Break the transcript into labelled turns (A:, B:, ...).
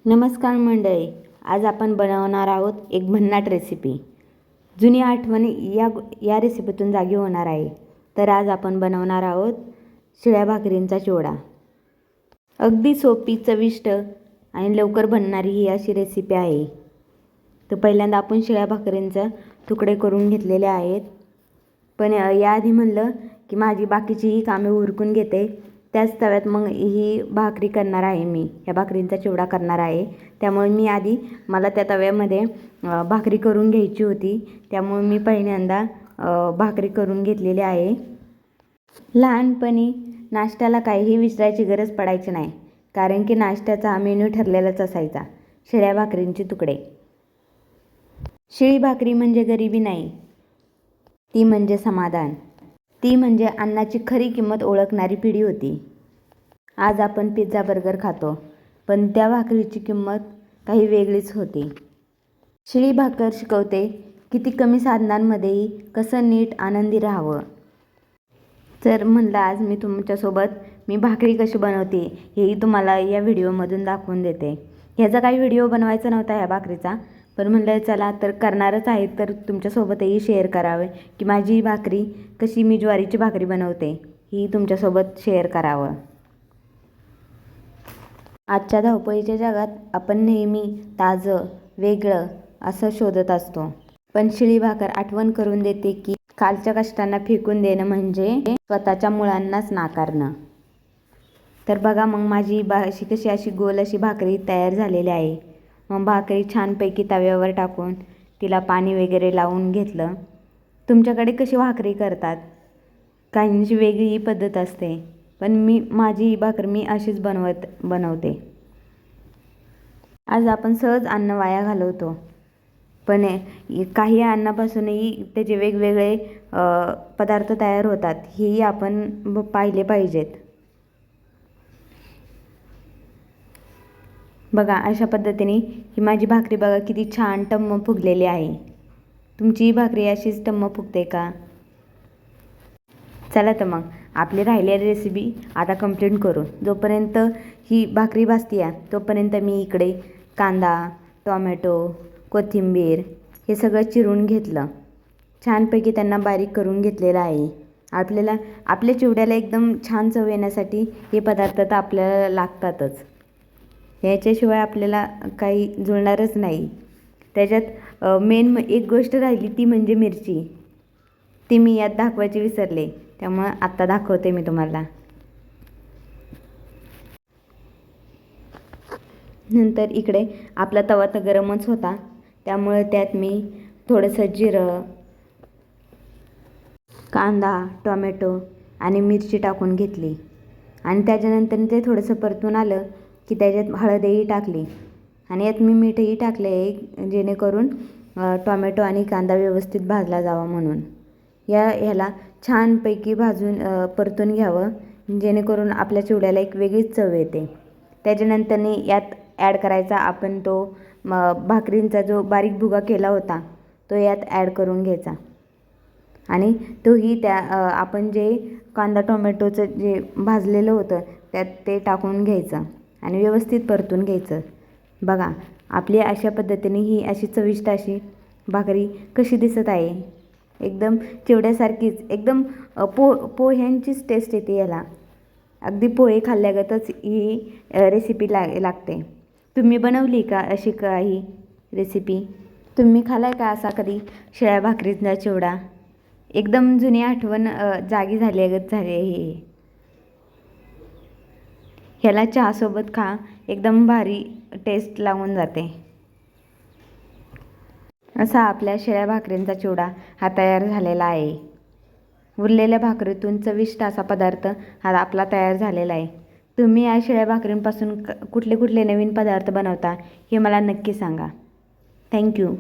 A: नमस्कार मंडळी, आज आपण बनवणार आहोत एक भन्नाट रेसिपी। जुनी आठवणी या रेसिपीतून जागी होणार आहे। तर आज आपण बनवणार आहोत शिळ्या भाकरींचा चिवडा। अगदी सोपी, चविष्ट आणि लवकर बनणारी ही अशी रेसिपी आहे। तर पहिल्यांदा आपण शिळ्या भाकरींचे तुकडे करून घेतलेले आहेत। पण याआधी म्हणलं की माझी बाकीचीही कामे उरकून घेते, त्याच तव्यात मग ही भाकरी करणार आहे। मी या भाकरींचा चिवडा करणार आहे, त्यामुळे मी आधी मला त्या तव्यामध्ये भाकरी करून घ्यायची होती, त्यामुळे मी पहिल्यांदा भाकरी करून घेतलेली आहे। लहानपणी नाश्त्याला काहीही विसरायची गरज पडायची नाही, कारण की नाश्त्याचा मेनू ठरलेलाच असायचा, शिळ्या भाकरींचे तुकडे। शिळी भाकरी म्हणजे गरिबी नाही, ती म्हणजे समाधान, ती म्हणजे अन्नाची खरी किंमत ओळखणारी पिढी होती। आज आपण पिझ्झा बर्गर खातो, पण त्या भाकरीची किंमत काही वेगळीच होती। शिळी भाकर शिकवते किती कमी साधनांमध्येही कसं नीट आनंदी राहावं। तर म्हणलं आज मी तुमच्यासोबत भाकरी कशी बनवते हेही तुम्हाला या व्हिडिओमधून दाखवून देते। ह्याचा काही व्हिडिओ बनवायचा नव्हता ह्या भाकरीचा, पण म्हणलं चला तर करणारच आहे तर तुमच्यासोबतही शेअर करावे की माझी भाकरी कशी, मी ज्वारीची भाकरी बनवते ही तुमच्यासोबत शेअर करावं। आजच्या धावपळीच्या जगात आपण नेहमी ताजं, वेगळं असं शोधत असतो, पण शिळी भाकर आठवण करून देते की कालच्या कष्टांना फेकून देणं म्हणजे स्वतःच्या मुळांनाच नाकारणं। तर बघा मग माझी अशी गोल अशी भाकरी तयार झालेली आहे। मग भाकरी छानपैकी तव्यावर टाकून तिला पाणी वगैरे लावून घेतलं। तुमच्याकडे कशी भाकरी करतात, काहींची वेगळी पद्धत असते, पण माझी ही भाकर मी अशीच बनवते। आज आपण सहज अन्न वाया घालवतो, पण काही अन्नापासूनही त्याचे वेगवेगळे पदार्थ तयार होतात, हेही आपण पाहिले पाहिजेत। बघा अशा पद्धतीने ही माझी भाकरी बघा किती छान टम्म फुगलेली आहे। तुमची ही भाकरी अशीच टम्म फुगते का? चला तर मग आपली राहिलेली रेसिपी आता कंप्लीट करू। जोपर्यंत ही भाकरी भाजते तोपर्यंत मी इकडे कांदा, टोमॅटो, कोथिंबीर हे सगळं चिरून घेतलं, छानपैकी त्यांना बारीक करून घेतलेलं आहे। आपल्या चिवड्याला एकदम छान चव येण्यासाठी हे पदार्थ तर आपल्याला लागतातच, याच्याशिवाय आपल्याला काही जुळणारच नाही। त्याच्यात मेन एक गोष्ट राहिली ती म्हणजे मिरची, ती मी यात दाखवायची विसरले, त्यामुळे आत्ता दाखवते मी तुम्हाला। नंतर इकडे आपला तवा तर गरमच होता, त्यामुळे त्यात मी थोडंसं जिरं, कांदा, टोमॅटो आणि मिरची टाकून घेतली आणि त्याच्यानंतर ते थोडंसं परतून आलं की त्याच्यात हळदही टाकली आणि यात मी मीठही टाकले आहे, जेणेकरून टोमॅटो आणि कांदा व्यवस्थित भाजला जावा म्हणून। ह्याला छानपैकी परतून घ्यावं, जेणेकरून आपल्या चिवड्याला एक वेगळीच चव येते। त्याच्यानंतर यात ॲड करायचा आपण तो भाकरींचा जो बारीक भुगा केला होता तो यात ॲड करून घ्यायचा आणि तोही आपण जे कांदा टोमॅटोचं जे भाजलेलं होतं त्यात ते टाकून घ्यायचं आणि व्यवस्थित परतून घ्यायचं। बघा आपली अशा पद्धतीने ही अशी चविष्ट अशी भाकरी कशी दिसत आहे, एकदम चिवड्यासारखीच, एकदम पोह्यांचीच टेस्ट येते याला, अगदी पोहे खाल्ल्यागतच ही रेसिपी लागते। तुम्ही बनवली का अशी काही रेसिपी? तुम्ही खाल्लाय का असा कधी शिळ्या भाकरीचा चिवडा? एकदम जुनी आठवण जागी झाल्यागत झाली हे। ह्याला चहासोबत खा, एकदम भारी टेस्ट लागून जाते। असा आपल्या शिळ्या भाकरींचा चिवडा हा तयार झालेला आहे। उरलेल्या भाकरीतून चविष्ट असा पदार्थ हा आपला तयार झालेला आहे। तुम्ही या शिळ्या भाकरींपासून कुठले कुठले नवीन पदार्थ बनवता हे मला नक्की सांगा। थँक्यू।